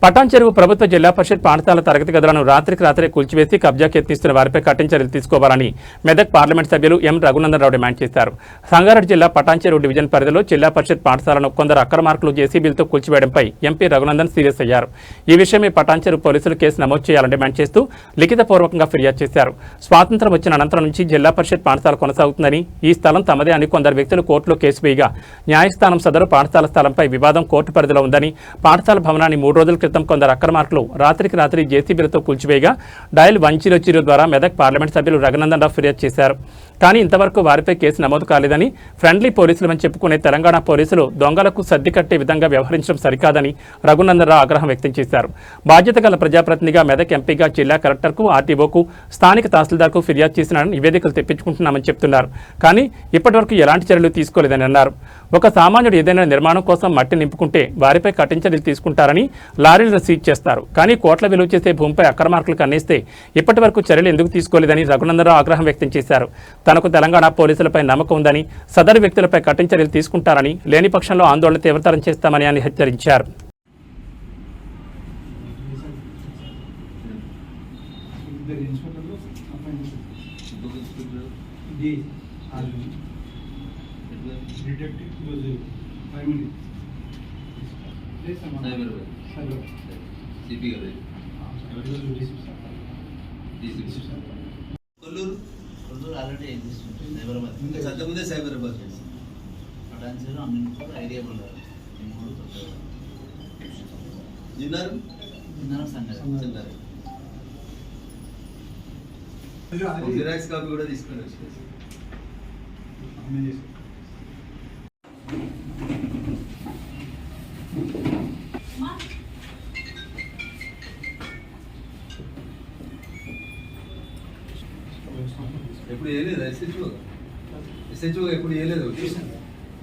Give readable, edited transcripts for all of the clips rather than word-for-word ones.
పటాన్ చెరువు ప్రభుత్వ జిల్లా పరిషత్ పాఠశాల తరగతి గదులను రాత్రికి రాత్రే కూల్చివేసి కబ్జాకి యత్నిస్తున్న వారిపై కఠిన చర్యలు తీసుకోవాలని మెదక్ పార్లమెంట్ సభ్యులు ఎం రఘునందన్ రావు డిమాండ్ చేశారు. సంగారెడ్డి జిల్లా పటాన్ చెరువు డివిజన్ పరిధిలో జిల్లా పరిషత్ పాఠశాలను కొందరు అక్రమార్కులు జేసీబీలతో కూల్చివేయడంపై ఎంపీ రఘునందన్ సీరియస్ అయ్యారు. ఈ విషయమై పటాన్ చెరువు పోలీసులు కేసు నమోదు చేయాలని డిమాండ్ చేస్తూ లిఖితపూర్వకంగా ఫిర్యాదు చేశారు. స్వాతంత్ర్యం వచ్చిన అనంతరం నుంచి జిల్లా పరిషత్ పాఠశాల కొనసాగుతుందని, ఈ స్థలం తమదే అని కొందరు వ్యక్తులు కోర్టులో కేసు వేయగా న్యాయస్థానం సదరు పాఠశాల స్థలంపై వివాదం కోర్టు పరిధిలో ఉందని, పాఠశాల భవనాన్ని 3 రోజుల క్రితం కొందరు అక్రమార్కులు రాత్రికి రాత్రి జేసీబీలతో కూల్చివేయగా డయల్ 100 ద్వారా మెదక్ పార్లమెంట్ సభ్యులు రఘునందన్ రావు ఫిర్యాదు చేశారు. కానీ ఇంతవరకు వారిపై కేసు నమోదు కాలేదని, ఫ్రెండ్లీ పోలీసులమని చెప్పుకునే తెలంగాణ పోలీసులు దొంగలకు సర్ది కట్టే విధంగా వ్యవహరించడం సరికాదని రఘునందన్ రావు ఆగ్రహం వ్యక్తం చేశారు. బాధ్యత గల ప్రజాప్రతినిధిగా మెదక్ ఎంపీగా జిల్లా కలెక్టర్కు, ఆర్టీఓకు, స్థానిక తహసీల్దార్కు ఫిర్యాదు చేసిన నివేదికలు తెప్పించుకుంటున్నామని చెప్తున్నారు. కానీ ఇప్పటివరకు ఎలాంటి చర్యలు తీసుకోలేదని అన్నారు. ఒక సామాన్యుడు ఏదైనా నిర్మాణం కోసం మట్టి నింపుకుంటే వారిపై కఠిన చర్యలు తీసుకుంటారని, లారీలను సీజ్ చేస్తారు. కానీ కోట్ల విలువ చేసే భూమిపై అక్రమార్కులు కన్నేస్తే ఇప్పటి వరకు చర్యలు ఎందుకు తీసుకోలేదని రఘునందన్ రావు ఆగ్రహం వ్యక్తం చేశారు. తనకు తెలంగాణ పోలీసులపై నమ్మకం ఉందని, సదరు వ్యక్తులపై కఠిన చర్యలు తీసుకుంటారని, లేని పక్షంలో ఆందోళన తీవ్రతరం చేస్తామని ఆయన హెచ్చరించారు. కొల్లూరు ఆల్రెడీ ఎగ్జిస్ట్ సైబరాబాద్ సత్యముందే సైబరాబాద్ పటాన్ చెరువు అమ్మినప్పుడు ఐడియా ఉన్నారు సంగారు జిరాక్స్ కాపీ కూడా తీసుకుని వచ్చేసి ఎప్పుడు వేయలేదు ఎస్హెచ్ఓ ఎప్పుడు వేయలేదు.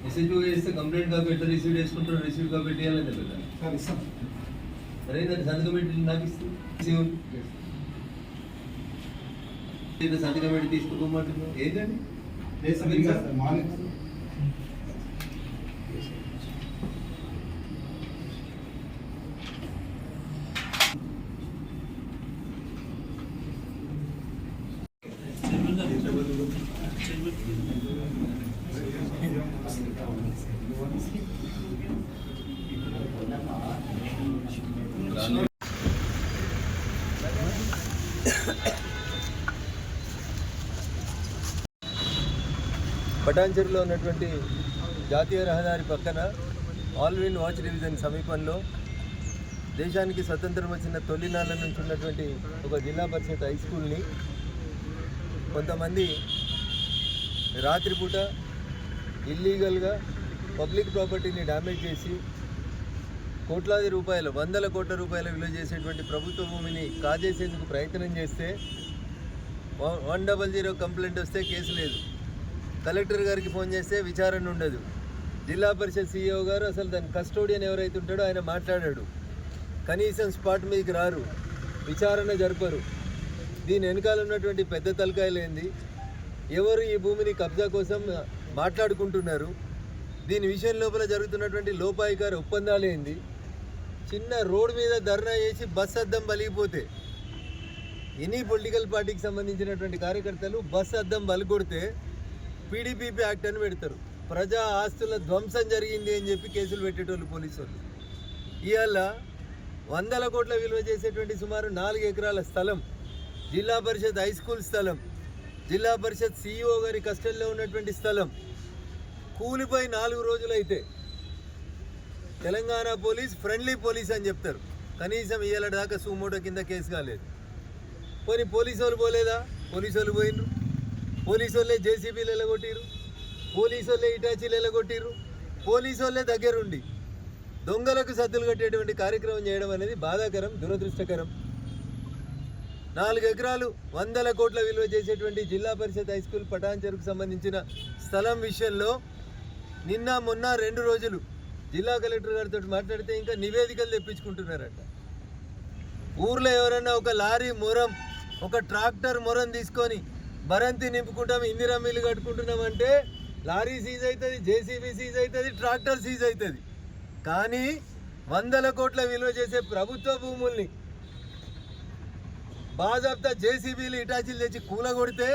ఎస్హెచ్ఓ వేస్తే కంప్లైంట్ కాపీ ఎట్లా రిసీవ్ చేసుకుంటారు, రిసీవ్ కాపీ పెట్టేయాలని చెప్పారు. అరే సంతకం పెట్టి నాకు ఇస్తుంది, సంతకం పెట్టి తీసుకోమంటున్నావు ఏంటండి? పటాన్ చెరువులో ఉన్నటువంటి జాతీయ రహదారి పక్కన ఆల్విన్ వాచ్ డివిజన్ సమీపంలో దేశానికి స్వతంత్రం వచ్చిన తొలినాళ్ళ నుంచి ఉన్నటువంటి ఒక జిల్లా పరిషత్ హై స్కూల్ని కొంతమంది రాత్రిపూట ఇల్లీగల్గా పబ్లిక్ ప్రాపర్టీని డ్యామేజ్ చేసి కోట్లాది రూపాయలు, 100 కోట్ల రూపాయల విలువ చేసేటువంటి ప్రభుత్వ భూమిని కాజేసేందుకు ప్రయత్నం చేస్తే 100 కంప్లైంట్ వస్తే కేసు లేదు. కలెక్టర్ గారికి ఫోన్ చేస్తే విచారణ ఉండదు. జిల్లా పరిషత్ సీఈఓ గారు అసలు దాని కస్టోడియన్ ఎవరైతే ఉంటాడో ఆయన మాట్లాడాడు. కనీసం స్పాట్ మీదకి రారు, విచారణ జరపరు. దీని వెనకాల ఉన్నటువంటి పెద్ద తలకాయలేంది, ఎవరు ఈ భూమిని కబ్జా కోసం మాట్లాడుకుంటున్నారు, దీని విషయం లోపల జరుగుతున్నటువంటి లోపాయికార ఒప్పందాలు ఏంది, చిన్న రోడ్ మీద ధర్నా చేసి బస్ అద్దం బలిగిపోతే ఎనీ పొలిటికల్ పార్టీకి సంబంధించినటువంటి కార్యకర్తలు బస్ అద్దం బలికొడితే పీడీపీపీ యాక్ట్ అని పెడతారు. ప్రజా ఆస్తుల ధ్వంసం జరిగింది అని చెప్పి కేసులు పెట్టేటోళ్ళు పోలీసు వాళ్ళు. ఇవాళ 100 కోట్ల విలువ చేసేటువంటి సుమారు 4 ఎకరాల స్థలం, జిల్లా పరిషత్ హై స్కూల్ స్థలం, జిల్లా పరిషత్ సీఈఓ గారి కస్టడీలో ఉన్నటువంటి స్థలం కూలిపోయి 4 రోజులైతే తెలంగాణ పోలీస్ ఫ్రెండ్లీ పోలీస్ అని చెప్తారు. కనీసం ఇవాళ దాకా సుమోటో కింద కేసు కాలేదు. పోనీ పోలీసు వాళ్ళు పోలేదా? పోలీసు వాళ్ళు పోయినరు. పోలీసు వాళ్ళే జేసీబీలు ఎలగొట్టిరు, పోలీసు వాళ్ళే ఇటాచీలు ఎలగొట్టిరు, పోలీసు వాళ్ళే దగ్గరుండి దొంగలకు సద్దులు కట్టేటువంటి కార్యక్రమం చేయడం అనేది బాధాకరం, దురదృష్టకరం. 4 ఎకరాలు 100 కోట్ల విలువ చేసేటువంటి జిల్లా పరిషత్ హై స్కూల్ పటాన్ చెరువుకు సంబంధించిన స్థలం విషయంలో నిన్న మొన్న 2 రోజులు జిల్లా కలెక్టర్ గారితో మాట్లాడితే ఇంకా నివేదికలు తెప్పించుకుంటున్నారట. ఊర్లో ఎవరన్నా ఒక లారీ మొరం, ఒక ట్రాక్టర్ మొరం తీసుకొని భరంతి నింపుకుంటాం, ఇందిరా మిల్లు కట్టుకుంటున్నామంటే లారీ సీజ్ అవుతుంది, జేసీబీ సీజ్ అవుతుంది, ట్రాక్టర్ సీజ్ అవుతుంది. కానీ వందల కోట్ల విలువ చేసే ప్రభుత్వ భూముల్ని బాజాబ్తా జేసీబీలు ఇటాచీలు తెచ్చి కూలగొడితే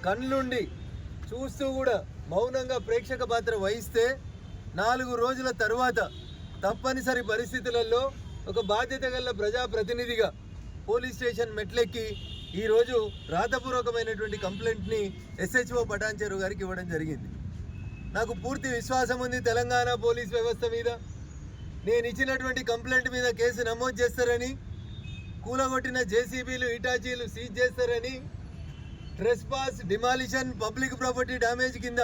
కళ్ళుండి చూస్తూ కూడా మౌనంగా ప్రేక్షక పాత్ర వహిస్తే 4 రోజుల తరువాత తప్పనిసరి పరిస్థితులలో ఒక బాధ్యత గల ప్రజాప్రతినిధిగా పోలీస్ స్టేషన్ మెట్లెక్కి ఈరోజు రాతపూర్వకమైనటువంటి కంప్లైంట్ని ఎస్హెచ్ఓ పటాన్చెరు గారికి ఇవ్వడం జరిగింది. నాకు పూర్తి విశ్వాసం ఉంది తెలంగాణ పోలీస్ వ్యవస్థ మీద. నేను ఇచ్చినటువంటి కంప్లైంట్ మీద కేసు నమోదు చేస్తారని, కూలగొట్టిన జేసీబీలు ఇటాచీలు సీజ్ చేస్తారని, trespass, demolition, public property damage కింద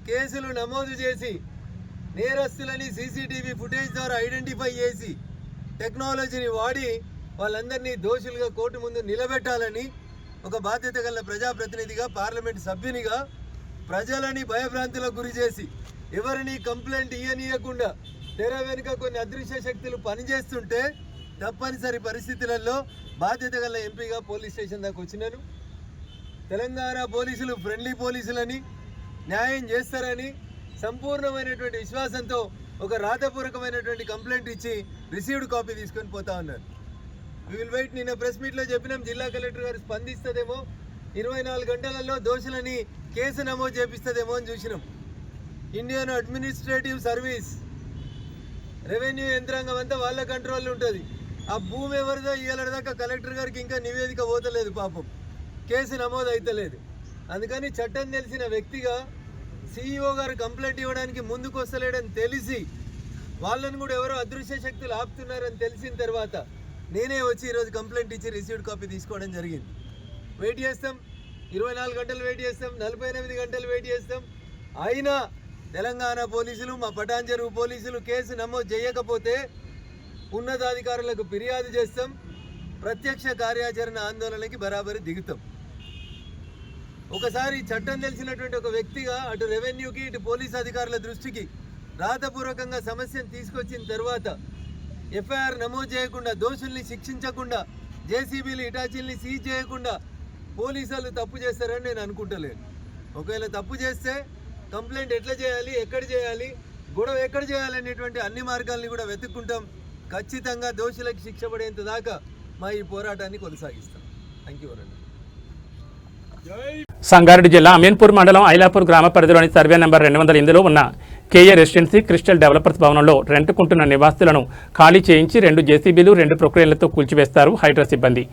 కేసులు నమోదు చేసి నేరస్తులని సీసీటీవీ ఫుటేజ్ ద్వారా ఐడెంటిఫై చేసి టెక్నాలజీని వాడి వాళ్ళందరినీ దోషులుగా కోర్టు ముందు నిలబెట్టాలని ఒక బాధ్యత గల ప్రజాప్రతినిధిగా, పార్లమెంట్ సభ్యునిగా ప్రజలని భయభ్రాంతులకు గురి చేసి ఎవరిని కంప్లైంట్ ఇయ్యనీయకుండా తెర వెనుక కొన్ని అదృశ్య శక్తులు పనిచేస్తుంటే తప్పనిసరి పరిస్థితులలో బాధ్యత గల ఎంపీగా పోలీస్ స్టేషన్ దాకా వచ్చినాను. తెలంగాణ పోలీసులు ఫ్రెండ్లీ పోలీసులని, న్యాయం చేస్తారని సంపూర్ణమైనటువంటి విశ్వాసంతో ఒక రాతపూర్వకమైనటువంటి కంప్లైంట్ ఇచ్చి రిసీవ్డ్ కాపీ తీసుకొని పోతా ఉన్నారు. We will wait. నిన్న ప్రెస్ మీట్లో చెప్పినాం, జిల్లా కలెక్టర్ గారు స్పందిస్తుందేమో, 24 గంటలలో దోషులని కేసు నమోదు చేపిస్తుందేమో అని చూసినాం. ఇండియన్ అడ్మినిస్ట్రేటివ్ సర్వీస్, రెవెన్యూ యంత్రాంగం అంతా వాళ్ళ కంట్రోల్లో ఉంటుంది. ఆ భూమి ఎవరిదో ఇయ్యాలదాకా కలెక్టర్ గారికి ఇంకా నివేదిక పోతలేదు, పాపం కేసు నమోదు అవుతలేదు. అందుకని చట్టం తెలిసిన వ్యక్తిగా సిఇఓ గారు కంప్లైంట్ ఇవ్వడానికి ముందుకు వస్తలేడని తెలిసి వాళ్ళని కూడా ఎవరో అదృశ్య శక్తులు ఆపుతున్నారని తెలిసిన తర్వాత నేనే వచ్చి ఈరోజు కంప్లైంట్ ఇచ్చి రిసీవ్డ్ కాపీ తీసుకోవడం జరిగింది. వెయిట్ చేస్తాం, 24 గంటలు వెయిట్ చేస్తాం, 48 గంటలు వెయిట్ చేస్తాం. అయినా తెలంగాణ పోలీసులు, మా పటాన్చెరు పోలీసులు కేసు నమోదు చేయకపోతే ఉన్నతాధికారులకు ఫిర్యాదు చేస్తాం. ప్రత్యక్ష కార్యాచరణ ఆందోళనకి బరాబరి దిగుతాం. ఒకసారి చట్టం తెలిసినటువంటి ఒక వ్యక్తిగా అటు రెవెన్యూకి ఇటు పోలీస్ అధికారుల దృష్టికి రాతపూర్వకంగా సమస్యను తీసుకొచ్చిన తర్వాత ఎఫ్ఐఆర్ నమోదు చేయకుండా, దోషుల్ని శిక్షించకుండా, జేసీబీలు ఇటాచీల్ని సీజ్ చేయకుండా పోలీసులు తప్పు చేస్తారని నేను అనుకుంటలేను. ఒకవేళ తప్పు చేస్తే కంప్లైంట్ ఎట్లా చేయాలి, ఎక్కడ చేయాలి, గొడవ ఎక్కడ చేయాలి అనేటువంటి అన్ని మార్గాల్ని కూడా వెతుక్కుంటాం. ఖచ్చితంగా దోషులకు శిక్ష పడేంత దాకా మా ఈ పోరాటాన్ని కొనసాగిస్తాం. థ్యాంక్ యూ అనండి. సంగారెడ్డి జిల్లా అమీన్పూర్ మండలం ఐలాపూర్ గ్రామ పరిధిలోని సర్వే నెంబర్ 208లో ఉన్న కేఏ రెసిడెన్సీ క్రిస్టల్ డెవలపర్స్ భవనంలో రెంటుకుంటున్న నివాసులను ఖాళీ చేయించి 2 జేసీబీలు 2 ప్రొక్రేన్లతో కూల్చివేస్తారు హైడ్రా సిబ్బంది.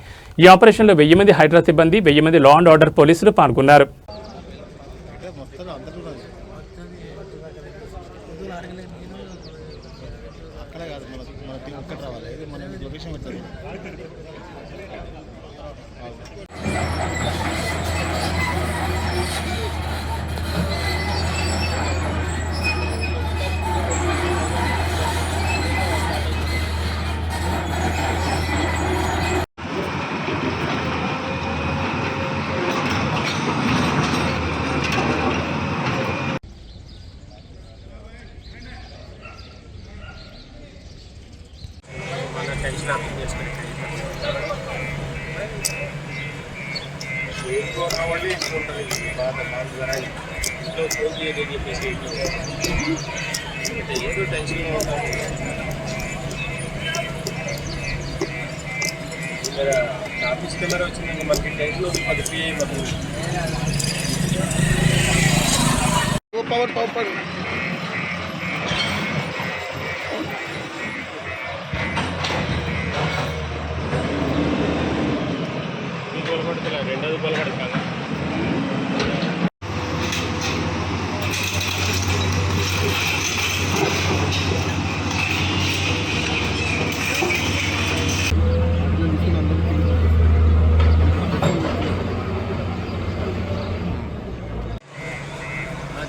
ఈ ఆపరేషన్లో 1000 మంది హైడ్రా సిబ్బంది, 1000 మంది లా అండ్ ఆర్డర్ పోలీసులు పాల్గొన్నారు. ఆఫీస్ కెమెరా వచ్చిందండి, మనకి టెన్షన్ 10 పిఐ పవర్ పడుతున్నా 2 రూపాయలు పడతాను.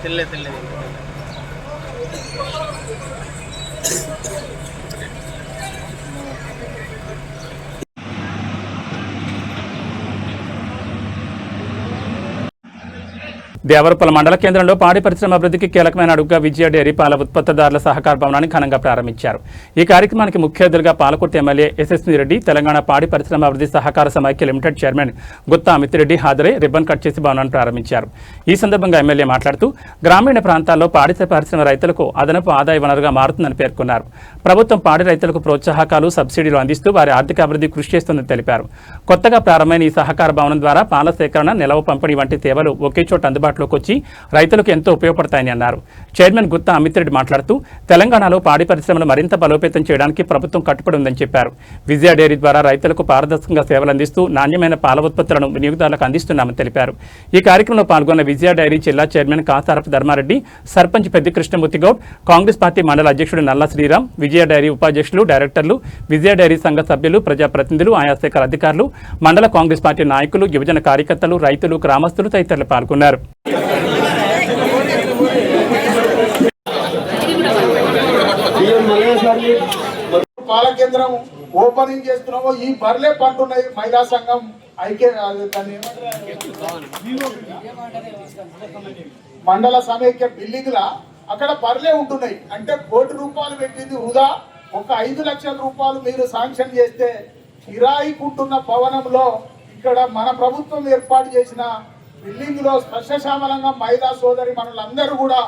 తెలియదు దేవరపల్లి మండల కేంద్రంలో పాడి పరిశ్రమ అభివృద్ధికి కీలకమైన అడుగుగా విజయ డైరీ పాల ఉత్పత్తిదారుల సహకార భవనాన్ని ఘనంగా ప్రారంభించారు. ఈ కార్యక్రమానికి ముఖ్య అతిథులుగా పాలకుర్తి ఎమ్మెల్యే ఎస్ఎస్వి రెడ్డి, తెలంగాణ పాడి పరిశ్రమ అభివృద్ధి సహకార సమైక్య లిమిటెడ్ చైర్మన్ గుత్తా అమిత్ రెడ్డి హాజరై రిబ్బన్ కట్ చేసి భవనాన్ని ప్రారంభించారు. ఈ సందర్భంగా ఎమ్మెల్యే మాట్లాడుతూ గ్రామీణ ప్రాంతాల్లో పాడి పరిశ్రమ రైతులకు అదనపు ఆదాయ వనరుగా మారుతుందని పేర్కొన్నారు. ప్రభుత్వం పాడి రైతులకు ప్రోత్సాహకాలు, సబ్సిడీలు అందిస్తూ వారి ఆర్థిక అభివృద్ధి కృషి చేస్తుందని తెలిపారు. కొత్తగా ప్రారంభమైన ఈ సహకార భవనం ద్వారా పాల సేకరణ, నిలవ పంపిణీ వంటి సేవలు ఒకే చోట అందుబాటులోకి వచ్చి రైతులకు ఎంతో ఉపయోగపడతాయని అన్నారు. చైర్మన్ గుత్తా అమిత్ రెడ్డి మాట్లాడుతూ తెలంగాణలో పాడి పరిశ్రమను మరింత బలోపేతం చేయడానికి ప్రభుత్వం కట్టుబడి ఉందని చెప్పారు. విజయ డైరీ ద్వారా రైతులకు పారదర్శకంగా సేవలు అందిస్తూ నాణ్యమైన పాల ఉత్పత్తులను వినియోగదారులకు అందిస్తున్నామని తెలిపారు. ఈ కార్యక్రమంలో పాల్గొన్న విజయ డైరీ జిల్లా చైర్మన్ కాసారపు ధర్మారెడ్డి, సర్పంచ్ పెద్ది కృష్ణమూర్తి గౌడ్, కాంగ్రెస్ పార్టీ మండల అధ్యక్షుడు నల్ల శ్రీరామ్, విజయ డైరీ ఉపాధ్యక్షులు, డైరెక్టర్లు, విజయ డైరీ సంఘ సభ్యులు, ప్రజాప్రతినిధులు, ఆయా శాఖల అధికారులు, మండల కాంగ్రెస్ పార్టీ నాయకులు, యువజన కార్యకర్తలు, రైతులు, గ్రామస్తులు తదితరులు పాల్గొన్నారు. పాల కేంద్రం ఓపెనింగ్ చేస్తున్నామో ఈ బర్లే పంటున్నాయి. మహిళా సంఘం మండల సమైక్య బిల్డింగ్ లా అక్కడ బర్లే ఉంటున్నాయి. అంటే ₹1 కోటి పెట్టింది వృధా. ఒక 5 లక్షల రూపాయలు మీరు శాంక్షన్ చేస్తే కిరాయికుంటున్న భవనంలో ఇక్కడ మన ప్రభుత్వం ఏర్పాటు చేసిన బిల్డింగ్ లో స్పర్శశామలంగా మహిళా సోదరి మనలందరూ కూడా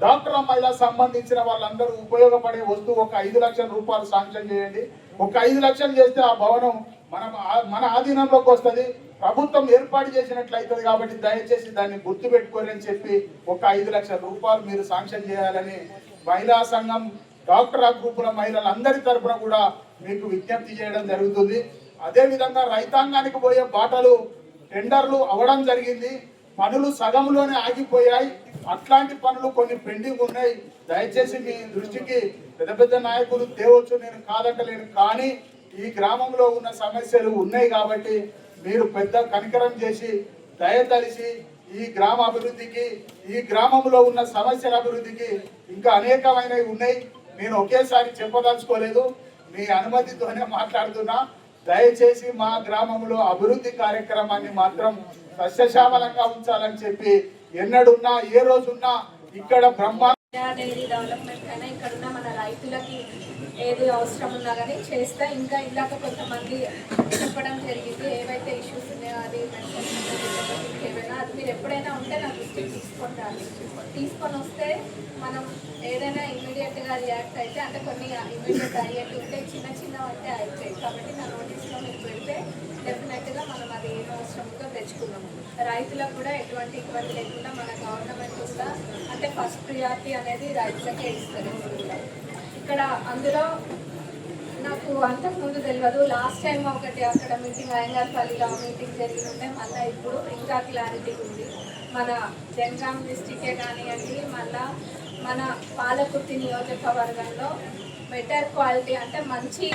డాక్టర్ మహిళా సంబంధించిన వాళ్ళందరూ ఉపయోగపడే వస్తువు ఒక 5 లక్షల రూపాయలు శాంక్షన్ చేయండి. ఒక 5 లక్షలు చేస్తే ఆ భవనం మన ఆధీనంలోకి వస్తుంది. ప్రభుత్వం ఏర్పాటు చేసినట్లయితుంది. కాబట్టి దయచేసి దాన్ని గుర్తు పెట్టుకోని అని చెప్పి ఒక 5 లక్షల రూపాయలు మీరు శాంక్షన్ చేయాలని మహిళా సంఘం, డాక్టర్ గ్రూపుల మహిళలందరి తరఫున కూడా మీకు విజ్ఞప్తి చేయడం జరుగుతుంది. అదే విధంగా రైతాంగానికి పోయే బాటలు టెండర్లు అవ్వడం జరిగింది. పనులు సగంలోనే ఆగిపోయాయి. అట్లాంటి పనులు కొన్ని పెండింగ్ ఉన్నాయి. దయచేసి మీ దృష్టికి పెద్ద పెద్ద నాయకులు తేవచ్చు, నేను కాదంటలేను. కానీ ఈ గ్రామంలో ఉన్న సమస్యలు ఉన్నాయి కాబట్టి మీరు పెద్ద కనికరం చేసి దయతలిసి ఈ గ్రామ అభివృద్ధికి, ఈ గ్రామంలో ఉన్న సమస్యల అభివృద్ధికి ఇంకా అనేకమైనవి ఉన్నాయి. నేను ఒకేసారి చెప్పదలుచుకోలేదు, మీ అనుమతితోనే మాట్లాడుతున్నా. దయచేసి మా గ్రామంలో అభివృద్ధి కార్యక్రమాన్ని మాత్రం సస్యశ్యామలంగా ఉంచాలని చెప్పి ఎన్నడున్నా ఏ రోజున్నా ఇక్కడ డైరీ డెవలప్మెంట్ అయినా ఇక్కడ ఉన్న మన రైతులకి ఏది అవసరం ఉన్నా కానీ చేస్తే ఇంకా ఇలాగ కొంతమంది చెప్పడం జరిగింది. ఏవైతే ఇష్యూస్ ఉన్నాయో అది ఏమైనా అది మీరు ఎప్పుడైనా ఉంటే నా దృష్టికి తీసుకొని వస్తే మనం ఏదైనా ఇమీడియట్గా రియాక్ట్ అయితే, అంటే కొన్ని ఇమీడియట్ అయ్యేట్టు ఉంటే చిన్న చిన్న అంటే అవుతాయి. కాబట్టి నా నోటీస్లో మీరు పెడితే డెఫినెట్గా మనం అది ఏం అవసరంగా తెచ్చుకున్నాము. రైతులకు కూడా ఎటువంటి ఇబ్బంది లేకుండా మన గవర్నమెంట్ కూడా అంటే ఫస్ట్ ప్రియారిటీ అనేది రైతులకే ఇస్తారు. ఇక్కడ అందులో నాకు అంతకుముందు తెలియదు. లాస్ట్ టైం ఒకటి అక్కడ మీటింగ్ అయ్యంగార్పల్లిలో మీటింగ్ జరిగి ఉంటే మళ్ళీ ఇప్పుడు ఇంకా క్లారిటీ ఉంది. మన జనగాం డిస్టికే కానివ్వండి, మళ్ళా మన పాలకుర్తి నియోజకవర్గంలో బెటర్ క్వాలిటీ అంటే మంచి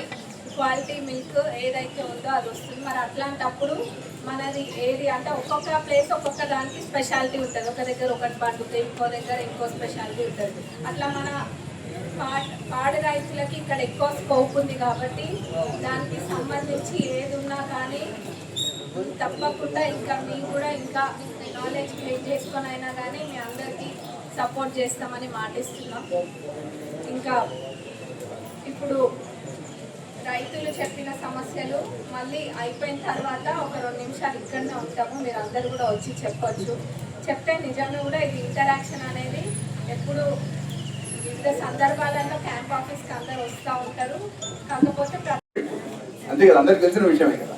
క్వాలిటీ మిల్క్ ఏదైతే ఉందో అది వస్తుంది. మరి అట్లాంటప్పుడు మనది ఏది అంటే ఒక్కొక్క ప్లేస్ ఒక్కొక్క దానికి స్పెషాలిటీ ఉంటుంది. ఒక దగ్గర ఒకటి పండుతుంది, ఇంకో దగ్గర ఇంకో స్పెషాలిటీ ఉంటుంది. అట్లా మన పాడి రైతులకి ఇక్కడ ఎక్కువ స్కోప్ ఉంది కాబట్టి దానికి సంబంధించి ఏది ఉన్నా కానీ తప్పకుండా ఇంకా మేము కూడా ఇంకా నాలెడ్జ్ గెయిన్ చేసుకొని అయినా కానీ మీ అందరికీ సపోర్ట్ చేస్తామని మాటిస్తున్నాం. ఇంకా ఇప్పుడు రైతులు చెప్పిన సమస్యలు మళ్ళీ అయిపోయిన తర్వాత ఒక 2 నిమిషాలు ఇక్కడనే ఉంటాము. మీరు అందరు కూడా వచ్చి చెప్పొచ్చు. చెప్తే నిజంగా కూడా ఇది ఇంటరాక్షన్ అనేది ఎప్పుడు వివిధ సందర్భాలలో క్యాంప్ ఆఫీస్కి అందరు వస్తూ ఉంటారు. కాకపోతే అంతే కదా, అందరికి తెలిసిన విషయమే కదా.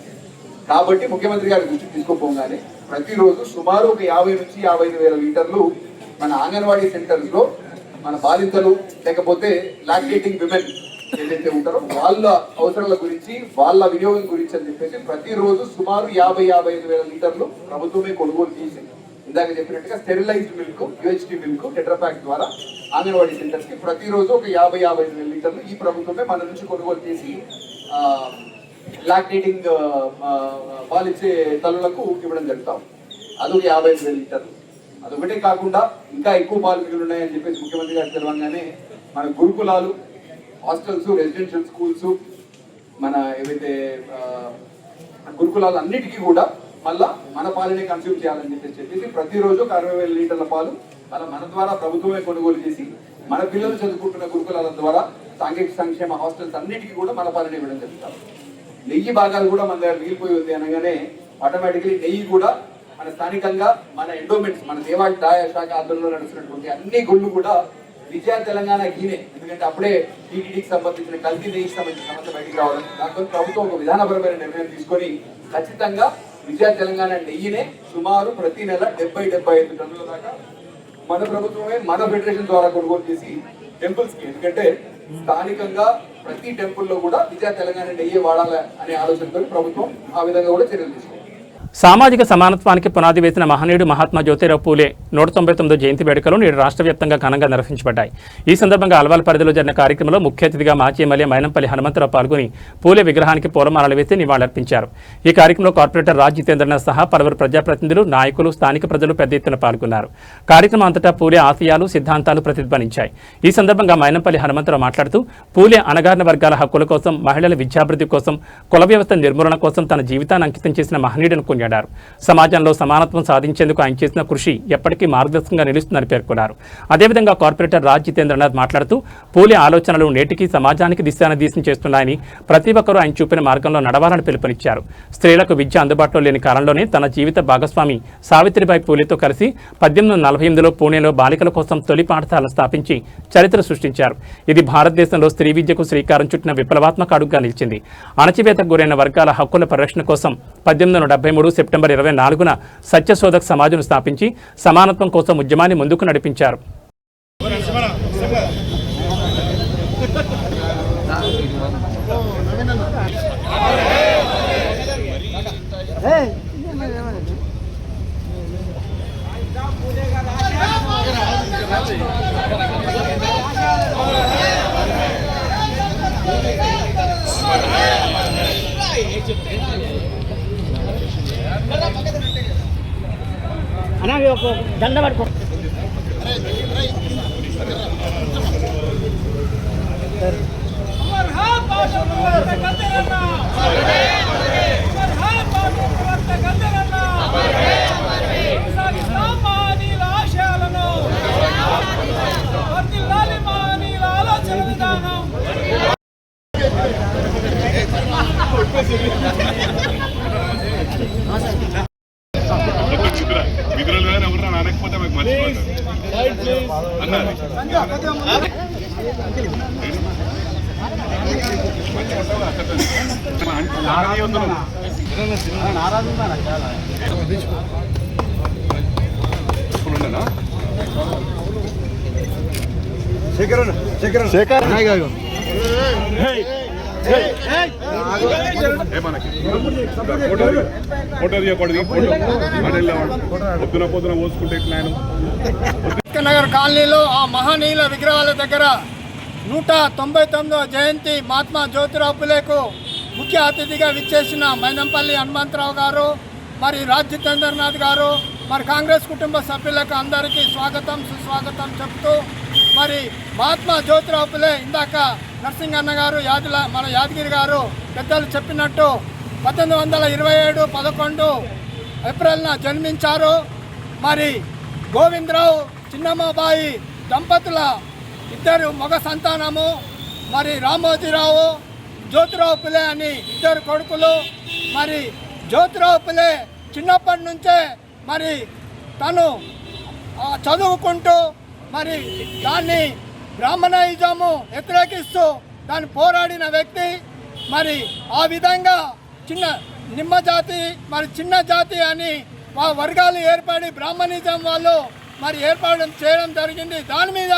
కాబట్టి ముఖ్యమంత్రి గారి దృష్టికి తీసుకోపోగానే ప్రతిరోజు సుమారు ఒక 50 నుంచి 55,000 లీటర్లు మన అంగన్వాడీ సెంటర్స్ లో మన బాలింతలు లేకపోతే లాక్టేటింగ్ విమెన్ ఏదైతే ఉంటారో వాళ్ళ అవసరాల గురించి, వాళ్ళ వినియోగం గురించి అని చెప్పేసి ప్రతిరోజు సుమారు 50-55,000 లీటర్లు ప్రభుత్వమే కొనుగోలు చేసి, ఇందాక చెప్పినట్టుగా స్టెరిలైజ్డ్ మిల్క్, యూహెచ్టీ మిల్క్ టెట్రాప్యాక్ ద్వారా అంగన్వాడీ సెంటర్స్ కి ప్రతిరోజు ఒక 50-55,000 లీటర్లు ఈ ప్రభుత్వమే మన నుంచి కొనుగోలు చేసి లాక్టేటింగ్ పాలిచ్చే తల్లులకు ఇవ్వడం జరుగుతాం. అదొక 55,000 లీటర్లు. అదొకటే కాకుండా ఇంకా ఎక్కువ పాలు మిగిలి ఉన్నాయని చెప్పేసి ముఖ్యమంత్రి గారు తెలవంగానే మన గురుకులాలు, హాస్టల్స్, రెసిడెన్షియల్ స్కూల్స్, మన ఏవైతే గురుకులాలు అన్నిటికీ కూడా మళ్ళా మన పాలనే కన్స్యూమ్ చేయాలని చెప్పేసి ప్రతిరోజు 60,000 లీటర్ల పాలు మన ద్వారా ప్రభుత్వమే కొనుగోలు చేసి మన పిల్లలు చదువుకుంటున్న గురుకులాల ద్వారా సాంఘిక సంక్షేమ హాస్టల్స్ అన్నిటికీ కూడా మన పాలనే ఇవ్వడం జరుగుతారు. నెయ్యి భాగాలు కూడా మన దగ్గర మిగిలిపోయి ఉంది అనగానే ఆటోమేటిక్లీ నెయ్యి కూడా మన స్థానికంగా మన ఎండోమెంట్స్ మన దేవాదాయ శాఖ ఆధ్వర్యంలో నడుస్తున్నటువంటి అన్ని గుళ్ళు కూడా విజయ తెలంగాణ గీనే, ఎందుకంటే అప్పుడే టీటీడీకి సంబంధించిన కల్తీ నెయ్యికి సంబంధించిన సమస్య బయటికి రావడం, దాంతో ప్రభుత్వం ఒక విధానపరమైన నిర్ణయం తీసుకొని ఖచ్చితంగా విజయ తెలంగాణ నెయ్యినే సుమారు ప్రతి నెల 70-75 టన్నుల దాకా మన ప్రభుత్వమే మన ఫెడరేషన్ ద్వారా కొనుగోలు చేసి టెంపుల్స్ కి, ఎందుకంటే స్థానికంగా ప్రతి టెంపుల్లో కూడా విజయ తెలంగాణ నెయ్యి వాడాలి అనే ఆలోచనతో ప్రభుత్వం ఆ విధంగా కూడా చర్యలు తీసుకుంది. సామాజిక సమానత్వానికి పునాది వేసిన మహనీయుడు మహాత్మా జ్యోతిరావు పూలే 199వ జయంతి వేడుకలు నేడు రాష్ట్ర వ్యాప్తంగా ఘనంగా నిర్వహించబడ్డాయి. ఈ సందర్భంగా అల్వాల్ పరిధిలో జరిగిన కార్యక్రమంలో ముఖ్య అతిథిగా మాజీ ఎమ్మెల్యే మైనంపల్లి హనుమంతరావు పాల్గొని పూలే విగ్రహానికి పూలమాలలు వేసి నివాళులర్పించారు. ఈ కార్యక్రమంలో కార్పొరేటర్ రాజ్ జితేంద్రనాథ్ సహా పలువురు ప్రజాప్రతినిధులు, నాయకులు, స్థానిక ప్రజలు పెద్ద ఎత్తున పాల్గొన్నారు. కార్యక్రమం అంతటా పూలే ఆశయాలు, సిద్ధాంతాలు ప్రతిధ్వనించాయి. ఈ సందర్భంగా మైనంపల్లి హనుమంతరావు మాట్లాడుతూ పూలే అణగారిన వర్గాల హక్కుల కోసం, మహిళల విద్యాభివృద్ధి కోసం, కుల వ్యవస్థ నిర్మూలన కోసం తన జీవితాన్ని అంకితం చేసిన మహనీయుడిని కొనియాడారు. సమాజంలో సమానత్వం సాధించేందుకు ఆయన చేసిన కృషి ఎప్పటికీ మార్గదర్శకంగా నిలుస్తుందని పేర్కొన్నారు. అదేవిధంగా కార్పొరేటర్ రాజ్ జితేంద్రనాథ్ మాట్లాడుతూ పూలే ఆలోచనలు నేటికి సమాజానికి దిశానిర్దేశం చేస్తున్నాయని, ప్రతి ఒక్కరూ ఆయన చూపిన మార్గంలో నడవాలని పిలుపునిచ్చారు. స్త్రీలకు విద్య అందుబాటులో లేని కాలంలోనే తన జీవిత భాగస్వామి సావిత్రిబాయి పూలేతో కలిసి 1848లో పూణేలో బాలికల కోసం తొలి పాఠశాలను స్థాపించి చరిత్ర సృష్టించారు. ఇది భారతదేశంలో స్త్రీ విద్యకు శ్రీకారం చుట్టిన విప్లవాత్మక అడుగుగా నిలిచింది. అణచివేతకు గురైన వర్గాల హక్కుల పరిరక్షణ కోసం 1873 సెప్టెంబర్ 24న సత్యశోధక్ సమాజం స్థాపించి సమానత్వం కోసం ఉద్యమాన్ని ముందుకు నడిపించారు. దండ పడుకో. నగర్ కాలనీలో ఆ మహనీయుల విగ్రహాల దగ్గర 199వ జయంతి మహాత్మా జ్యోతిరావు పూలేకు ముఖ్య అతిథిగా విచ్చేసిన మైనంపల్లి హనుమంతరావు గారు, మరి రాజ్ జితేంద్రనాథ్ గారు, మరి కాంగ్రెస్ కుటుంబ సభ్యులకు అందరికీ స్వాగతం సుస్వాగతం చెప్తూ, మరి మహాత్మా జ్యోతిరావు పూలే ఇందాక నరసింగన్న గారు మన యాదగిరి గారు పెద్దలు చెప్పినట్టు 1827 11 ఏప్రిల్న జన్మించారు. మరి గోవిందరావు చిన్నమ్మబాయి దంపతుల ఇద్దరు మగ సంతానము, మరి రామోజీరావు జ్యోతిరావు పూలే అని ఇద్దరు కొడుకులు. మరి జ్యోతిరావు పూలే చిన్నప్పటి నుంచే మరి తను చదువుకుంటూ మరి దాన్ని బ్రాహ్మణయిజము వ్యతిరేకిస్తూ దాన్ని పోరాడిన వ్యక్తి. మరి ఆ విధంగా నిమ్మ జాతి మరి చిన్న జాతి అని వర్గాలు ఏర్పడి బ్రాహ్మణిజం వాళ్ళు మరి ఏర్పాటు చేయడం జరిగింది. దాని మీద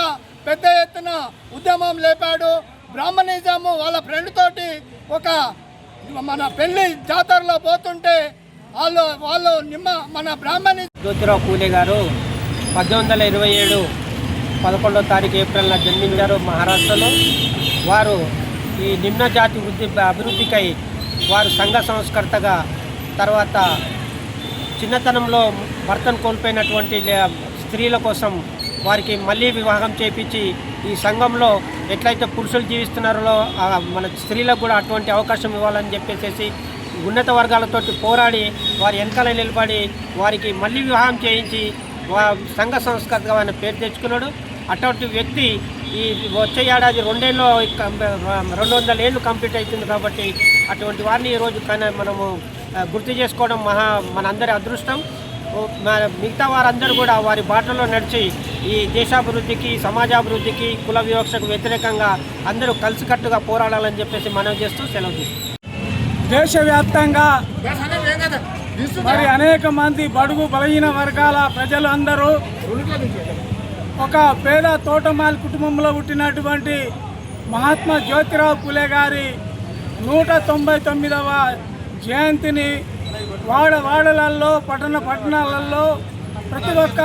పెద్ద ఎత్తున ఉద్యమం లేపాడు. బ్రాహ్మణిజము వాళ్ళ ఫ్రెండ్ తోటి ఒక మన పెళ్లి జాతరలో పోతుంటే వాళ్ళు మన బ్రాహ్మణి జ్యోతిరావు పూలే గారు 1827 11వ తారీఖు ఏప్రిల్న జన్మించారు మహారాష్ట్రలో. వారు ఈ నిమ్న జాతి అభివృద్ధికై వారు సంఘ సంస్కర్తగా, తర్వాత చిన్నతనంలో భర్తను కోల్పోయినటువంటి స్త్రీల కోసం వారికి మళ్ళీ వివాహం చేపించి ఈ సంఘంలో ఎట్లయితే పురుషులు జీవిస్తున్నారో మన స్త్రీలకు కూడా అటువంటి అవకాశం ఇవ్వాలని చెప్పేసి ఉన్నత వర్గాలతోటి పోరాడి వారి వెనకాల నిలబడి వారికి మళ్ళీ వివాహం చేయించి సంఘ సంస్కర్తగా ఆయన పేరు తెచ్చుకున్నాడు. అటువంటి వ్యక్తి ఈ వచ్చే ఏడాది 200 ఏళ్ళు కంప్లీట్ అవుతుంది కాబట్టి అటువంటి వారిని ఈరోజు మనము గుర్తు చేసుకోవడం మనందరి అదృష్టం. మిగతా వారందరూ కూడా వారి బాటలో నడిచి ఈ దేశాభివృద్ధికి, సమాజాభివృద్ధికి, కుల వివక్షకు వ్యతిరేకంగా అందరూ కలిసికట్టుగా పోరాడాలని చెప్పేసి మనవి చేస్తూ సెలవు తీసుకుంటాం. దేశవ్యాప్తంగా మరి అనేక మంది బడుగు బలహీన వర్గాల ప్రజలు అందరూ ఒక పేద తోటమాలి కుటుంబంలో పుట్టినటువంటి మహాత్మా జ్యోతిరావు పూలే గారి 199వ జయంతిని వాడవాడలలో పట్టణాలలో ప్రతి ఒక్క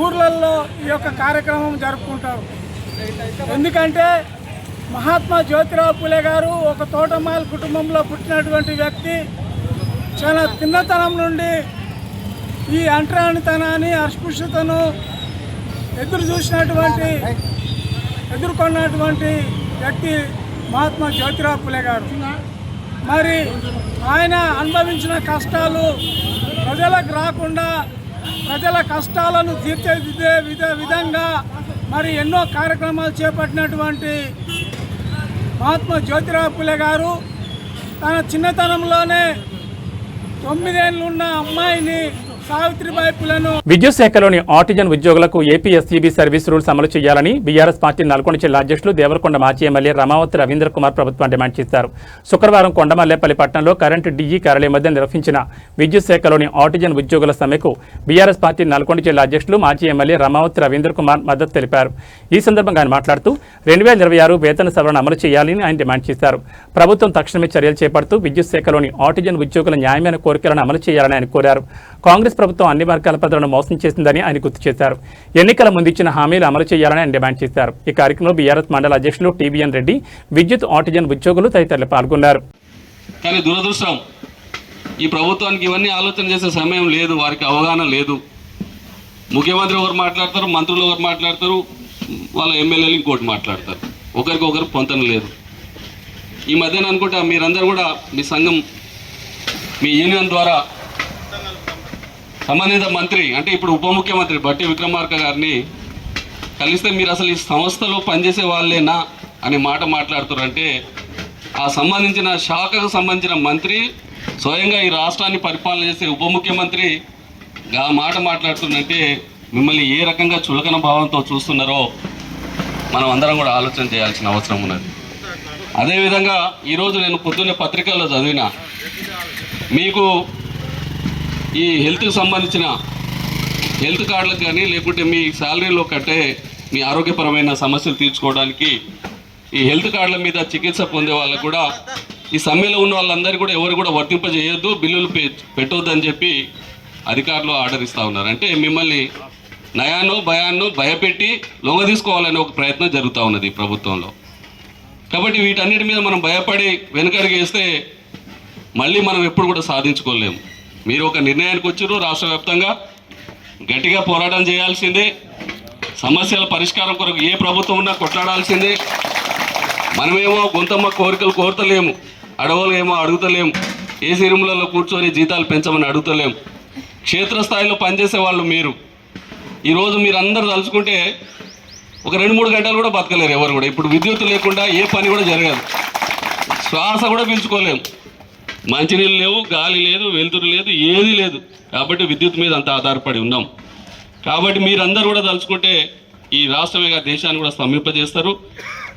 ఊర్లలో ఈ యొక్క కార్యక్రమం జరుపుకుంటారు. ఎందుకంటే మహాత్మా జ్యోతిరావు పూలే గారు ఒక తోటమాలి కుటుంబంలో పుట్టినటువంటి వ్యక్తి. చాలా చిన్నతనం నుండి ఈ అంటరానితనాన్ని, అస్పృశ్యతను ఎదుర్కొన్నటువంటి వ్యక్తి మహాత్మా జ్యోతిరావు పూలే గారు. మరి ఆయన అనుభవించిన కష్టాలు ప్రజలకు రాకుండా ప్రజల కష్టాలను తీర్చిదిద్దే విధంగా మరి ఎన్నో కార్యక్రమాలు చేపట్టినటువంటి మహాత్మా జ్యోతిరావు పూలే గారు తన చిన్నతనంలోనే 9 ఏళ్ళు ఉన్న అమ్మాయిని సావిత్రిబాయి పూలను విద్యుత్ శాఖలోని ఆర్టిజన్ ఉద్యోగులకు ఏపీఎస్ఈబీ సర్వీస్ రూల్స్ అమలు చేయాలని బీఆర్ఎస్ పార్టీ నల్గొండ జిల్లా అధ్యక్షులు దేవరకొండ మాజీ ఎమ్మెల్యే రమావతి రవీంద్ర కుమార్ ప్రభుత్వం డిమాండ్ చేశారు. శుక్రవారం కొండమల్లేపల్లి పట్టణంలో కరెంటు డీఈ కార్యాలయం మధ్య నిర్వహించిన విద్యుత్ శాఖలోని ఆర్టిజన్ ఉద్యోగుల సమ్మెకు బీఆర్ఎస్ పార్టీ నల్గొండ జిల్లా అధ్యక్షులు మాజీ ఎమ్మెల్యే రమావతి రవీంద్ర కుమార్ మద్దతు తెలిపారు. ఈ సందర్భంగా ఆయన మాట్లాడుతూ 2026 వేతన సవరణ అమలు చేయాలని ఆయన డిమాండ్ చేశారు. ప్రభుత్వం తక్షణమే చర్యలు చేపడుతూ విద్యుత్ శాఖలోని ఆర్టిజన్ ఉద్యోగుల న్యాయమైన కోరికలను అమలు చేయాలని ఆయన కోరారు. కాంగ్రెస్ ప్రభుత్వం అన్ని వర్గాల ప్రజలను మోసం చేసిందని ఆయన గుర్తు చేశారు. ఎన్నికల ముందు ఇచ్చిన హామీలు అమలు చేయాలని ఆయన డిమాండ్ చేశారు. ఈ కార్యక్రమంలో బీఆర్ఎస్ మండల అధ్యక్షులు టీబీఎన్ రెడ్డి, విద్యుత్ ఆర్టిజన్ ఉద్యోగులు తదితరులు పాల్గొన్నారు. కానీ దురదృష్టం, ఈ ప్రభుత్వానికి ఇవన్నీ ఆలోచన చేసే సమయం లేదు, వారికి అవగాహన లేదు. ముఖ్యమంత్రి ఒకరు మాట్లాడతారు, మంత్రులు ఒకరు మాట్లాడతారు, వాళ్ళ ఎమ్మెల్యేలు ఇంకోటి మాట్లాడతారు. ఒకరికొకరు పొంతన లేదు. ఈ మధ్యన అనుకుంటా మీరందరూ కూడా మీ సంఘం, మీ యూనియన్ ద్వారా సంబంధిత మంత్రి అంటే ఇప్పుడు ఉప ముఖ్యమంత్రి బట్టి విక్రమార్క గారిని కలిస్తే మీరు అసలు ఈ సంస్థలో పనిచేసే వాళ్ళేనా అనే మాట మాట్లాడుతారంటే ఆ సంబంధించిన శాఖకు సంబంధించిన మంత్రి స్వయంగా ఈ రాష్ట్రాన్ని పరిపాలన చేసే ఉప ముఖ్యమంత్రి ఆ మాట మాట్లాడుతుందంటే మిమ్మల్ని ఏ రకంగా చులకన భావంతో చూస్తున్నారో మనం అందరం కూడా ఆలోచన చేయాల్సిన అవసరం ఉన్నది. అదేవిధంగా ఈరోజు నేను పొద్దున్నే పత్రికల్లో చదివిన మీకు ఈ హెల్త్కి సంబంధించిన హెల్త్ కార్డులకు కానీ లేకుంటే మీ శాలరీలో కట్టే మీ ఆరోగ్యపరమైన సమస్యలు తీర్చుకోవడానికి ఈ హెల్త్ కార్డుల మీద చికిత్స పొందే వాళ్ళకు కూడా ఈ సమ్మెలో ఉన్న వాళ్ళందరూ కూడా ఎవరు కూడా వర్తింపజేయొద్దు, బిల్లులు పెట్టొద్దని చెప్పి అధికారులు ఆర్డర్ ఇస్తూ ఉన్నారు. అంటే మిమ్మల్ని నయాన్నో భయాన్నో భయపెట్టి లొంగ తీసుకోవాలనే ఒక ప్రయత్నం జరుగుతూ ఉన్నది ప్రభుత్వంలో. కాబట్టి వీటన్నిటి మీద మనం భయపడి వెనుకడుగు వేస్తే మళ్ళీ మనం ఎప్పుడు కూడా సాధించుకోలేము. మీరు ఒక నిర్ణయానికి వచ్చారు, రాష్ట్ర వ్యాప్తంగా గట్టిగా పోరాటం చేయాల్సిందే. సమస్యల పరిష్కారం కొరకు ఏ ప్రభుత్వం ఉన్నా కొట్లాడాల్సిందే. మనమేమో గొంతమ్మ కోరికలు కోరతలేము, అడవులు ఏమో అడుగుతలేము, ఏసీ రూములలో కూర్చొని జీతాలు పెంచమని అడుగుతలేము. క్షేత్రస్థాయిలో పనిచేసే వాళ్ళు మీరు ఈరోజు మీరందరూ తలుచుకుంటే ఒక 2-3 గంటలు కూడా బతకలేరు ఎవరు కూడా. ఇప్పుడు విద్యుత్ లేకుండా ఏ పని కూడా జరగదు, శ్వాస కూడా పీల్చుకోలేము. మంచినీళ్ళు లేవు, గాలి లేదు, వెలుతురు లేదు, ఏది లేదు. కాబట్టి విద్యుత్ మీద అంత ఆధారపడి ఉన్నాం. కాబట్టి మీరందరూ కూడా తలుచుకుంటే ఈ రాష్ట్రమే దేశాన్ని కూడా స్తంభింపజేస్తారు,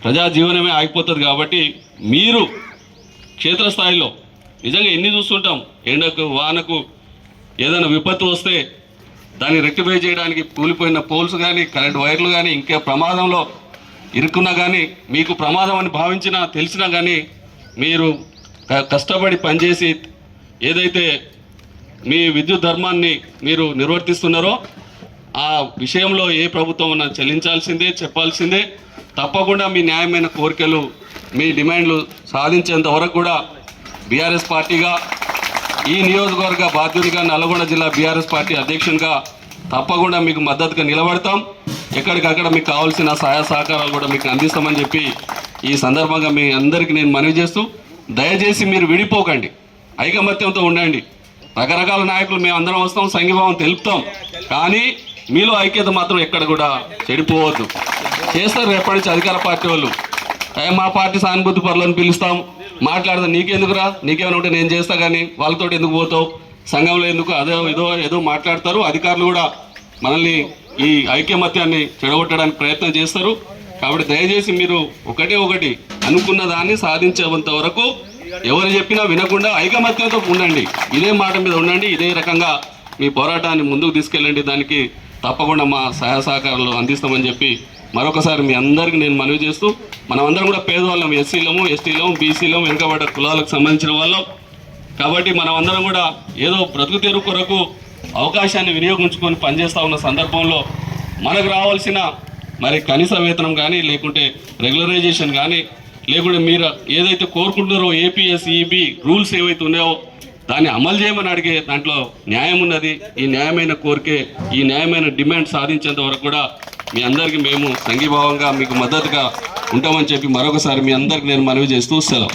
ప్రజా జీవనమే ఆగిపోతుంది. కాబట్టి మీరు క్షేత్రస్థాయిలో నిజంగా ఎన్ని చూస్తుంటాం, ఎండకు వానకు ఏదైనా విపత్తు వస్తే దాన్ని రెక్టిఫై చేయడానికి కూలిపోయిన పోల్స్ కానీ కరెంట్ వైర్లు కానీ ఇంకా ప్రమాదంలో ఇరుక్కున్నా కానీ మీకు ప్రమాదం అని భావించినా తెలిసినా కానీ మీరు కష్టపడి పనిచేసి ఏదైతే మీ విద్యుత్ ధర్మాన్ని మీరు నిర్వర్తిస్తున్నారో ఆ విషయంలో ఏ ప్రభుత్వం ఉన్నా చెల్లించాల్సిందే, చెప్పాల్సిందే. తప్పకుండా మీ న్యాయమైన కోరికలు, మీ డిమాండ్లు సాధించేంత వరకు కూడా బీఆర్ఎస్ పార్టీగా, ఈ నియోజకవర్గ బాధ్యుడిగా, నల్గొండ జిల్లా బీఆర్ఎస్ పార్టీ అధ్యక్షునిగా తప్పకుండా మీకు మద్దతుగా నిలబడతాం. ఎక్కడికక్కడ మీకు కావాల్సిన సహాయ సహకారాలు కూడా మీకు అందిస్తామని చెప్పి ఈ సందర్భంగా మీ అందరికీ నేను మనవి చేస్తూ, దయచేసి మీరు విడిపోకండి, ఐకమత్యంతో ఉండండి. రకరకాల నాయకులు మేము అందరం వస్తాం, సంఘీభావం తెలుపుతాం, కానీ మీలో ఐక్యత మాత్రం ఎక్కడ కూడా చెడిపోవద్దు. చేస్తారు రేపటి నుంచి అధికార పార్టీ వాళ్ళు, మా పార్టీ సానుభూతి పరులను పిలుస్తాం, మాట్లాడదాం, నీకెందుకురా, నీకేమైనా ఉంటే నేను చేస్తా, కానీ వాళ్ళతో ఎందుకు పోతావు, సంఘంలో ఎందుకు, ఏదో మాట్లాడతారు. అధికారులు కూడా మనల్ని ఈ ఐక్యమత్యాన్ని చెడగొట్టడానికి ప్రయత్నం చేస్తారు. కాబట్టి దయచేసి మీరు ఒకటి అనుకున్న దాన్ని సాధించేంత వరకు ఎవరు చెప్పినా వినకుండా ఐకమత్యంతో ఉండండి, ఇదే మాట మీద ఉండండి, ఇదే రకంగా మీ పోరాటాన్ని ముందుకు తీసుకెళ్ళండి. దానికి తప్పకుండా మా సహాయ సహకారాలు అందిస్తామని చెప్పి మరొకసారి మీ అందరికీ నేను మనవి చేస్తూ, మనమందరం కూడా పేదవాళ్ళం, ఎస్సీలము, ఎస్టీలము, బీసీలము, వెనుకబడ్డ కులాలకు సంబంధించిన వాళ్ళం. కాబట్టి మనం అందరం కూడా ఏదో బ్రతుకు తెరువు కొరకు అవకాశాన్ని వినియోగించుకొని పనిచేస్తూ ఉన్న సందర్భంలో మనకు రావాల్సిన మరి కనీస వేతనం కానీ, లేకుంటే రెగ్యులరైజేషన్ కానీ, లేకుంటే మీరు ఏదైతే కోరుకుంటున్నారో ఏపీఎస్, ఈబీ రూల్స్ ఏవైతే ఉన్నాయో దాన్ని అమలు చేయమని అడిగే దాంట్లో న్యాయం ఉన్నది. ఈ న్యాయమైన కోరికే, ఈ న్యాయమైన డిమాండ్ సాధించేంత వరకు కూడా మీ అందరికీ మేము సంఘీభావంగా మీకు మద్దతుగా ఉంటామని చెప్పి మరొకసారి మీ అందరికీ నేను మనవి చేస్తూ సెలవు.